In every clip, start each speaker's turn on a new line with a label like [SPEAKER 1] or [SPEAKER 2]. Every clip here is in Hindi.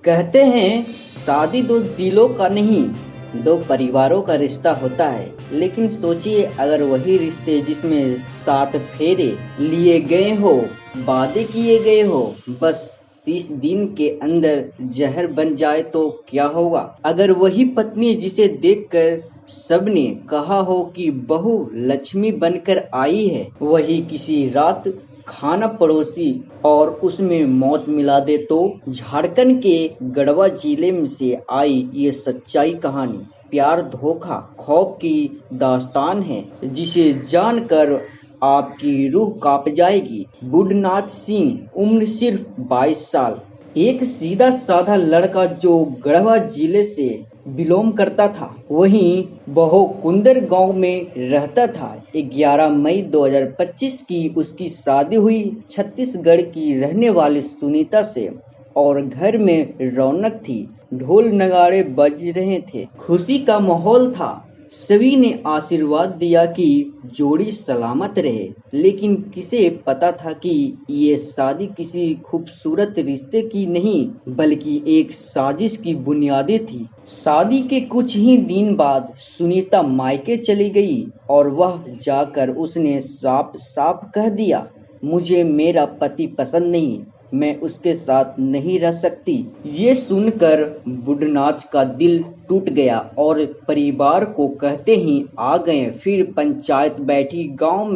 [SPEAKER 1] कहते हैं शादी दो दिलों का नहीं, दो परिवारों का रिश्ता होता है। लेकिन सोचिए, अगर वही रिश्ते जिसमें 7 फेरे लिए गए हो, वादे किए गए हो, बस 30 दिन के अंदर जहर बन जाए तो क्या होगा। अगर वही पत्नी जिसे देखकर सबने कहा हो कि बहू लक्ष्मी बनकर आई है, वही किसी रात खाना परोसी और उसमें मौत मिला दे तो। झारखंड के गढ़वा जिले में से आई ये सच्चाई कहानी प्यार धोखा खौफ की दास्तान है, जिसे जानकर आपकी रूह कांप जाएगी। बुडनाथ सिंह, उम्र सिर्फ 22 साल, एक सीधा साधा लड़का जो गढ़वा जिले से बिलोंग करता था। वहीं बहुकुंदर गांव में रहता था। 11 मई 2025 की उसकी शादी हुई छत्तीसगढ़ की रहने वाली सुनीता से, और घर में रौनक थी। ढोल नगाड़े बज रहे थे, खुशी का माहौल था। सभी ने आशीर्वाद दिया कि जोड़ी सलामत रहे। लेकिन किसे पता था कि ये शादी किसी खूबसूरत रिश्ते की नहीं, बल्कि एक साजिश की बुनियादी थी। शादी के कुछ ही दिन बाद सुनीता मायके चली गई, और वह जाकर उसने साफ साफ कह दिया, मुझे मेरा पति पसंद नहीं, मैं उसके साथ नहीं रह सकती। ये सुनकर बुडनाथ का दिल टूट गया और परिवार को कहते ही आ गए। फिर पंचायत बैठी, गांव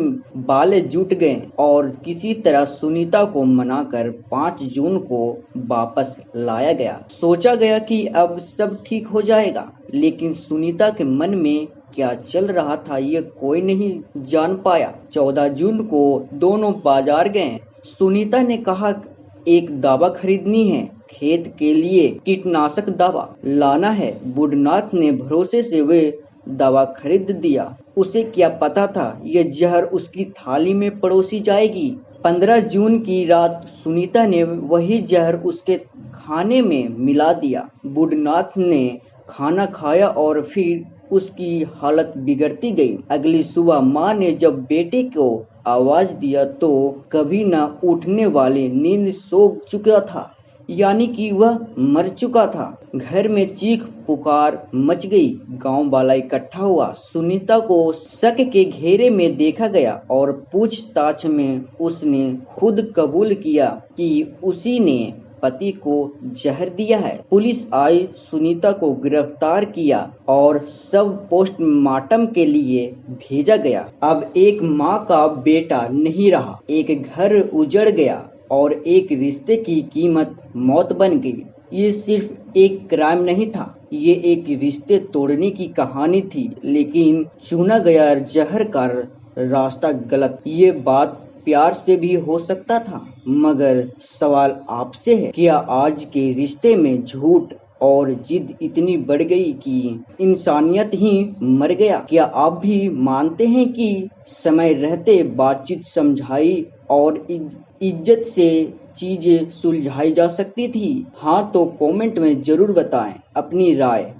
[SPEAKER 1] वाले जुट गए और किसी तरह सुनीता को मनाकर 5 जून को वापस लाया गया। सोचा गया कि अब सब ठीक हो जाएगा, लेकिन सुनीता के मन में क्या चल रहा था ये कोई नहीं जान पाया। 14 जून को दोनों बाजार गए। सुनीता ने कहा, एक दवा खरीदनी है, खेत के लिए कीटनाशक दवा लाना है। बुडनाथ ने भरोसे से वे दवा खरीद दिया। उसे क्या पता था ये जहर उसकी थाली में परोसी जाएगी। 15 जून की रात सुनीता ने वही जहर उसके खाने में मिला दिया। बुडनाथ ने खाना खाया और फिर उसकी हालत बिगड़ती गई। अगली सुबह माँ ने जब बेटे को आवाज दिया तो कभी न उठने वाली नींद सो चुका था, यानी कि वह मर चुका था। घर में चीख पुकार मच गई। गांव वाला इकट्ठा हुआ। सुनीता को शक के घेरे में देखा गया और पूछताछ में उसने खुद कबूल किया कि उसी ने पति को जहर दिया है। पुलिस आई, सुनीता को गिरफ्तार किया और शव पोस्टमार्टम के लिए भेजा गया। अब एक माँ का बेटा नहीं रहा, एक घर उजड़ गया और एक रिश्ते की कीमत मौत बन गई। ये सिर्फ एक क्राइम नहीं था, ये एक रिश्ते तोड़ने की कहानी थी। लेकिन चुना गया जहर का रास्ता गलत। ये बात प्यार से भी हो सकता था, मगर सवाल आपसे है, क्या आज के रिश्ते में झूठ और जिद इतनी बढ़ गई कि इंसानियत ही मर गया? क्या आप भी मानते हैं कि समय रहते बातचीत समझाई और इज्जत से चीजें सुलझाई जा सकती थी? हाँ तो कमेंट में जरूर बताएं अपनी राय।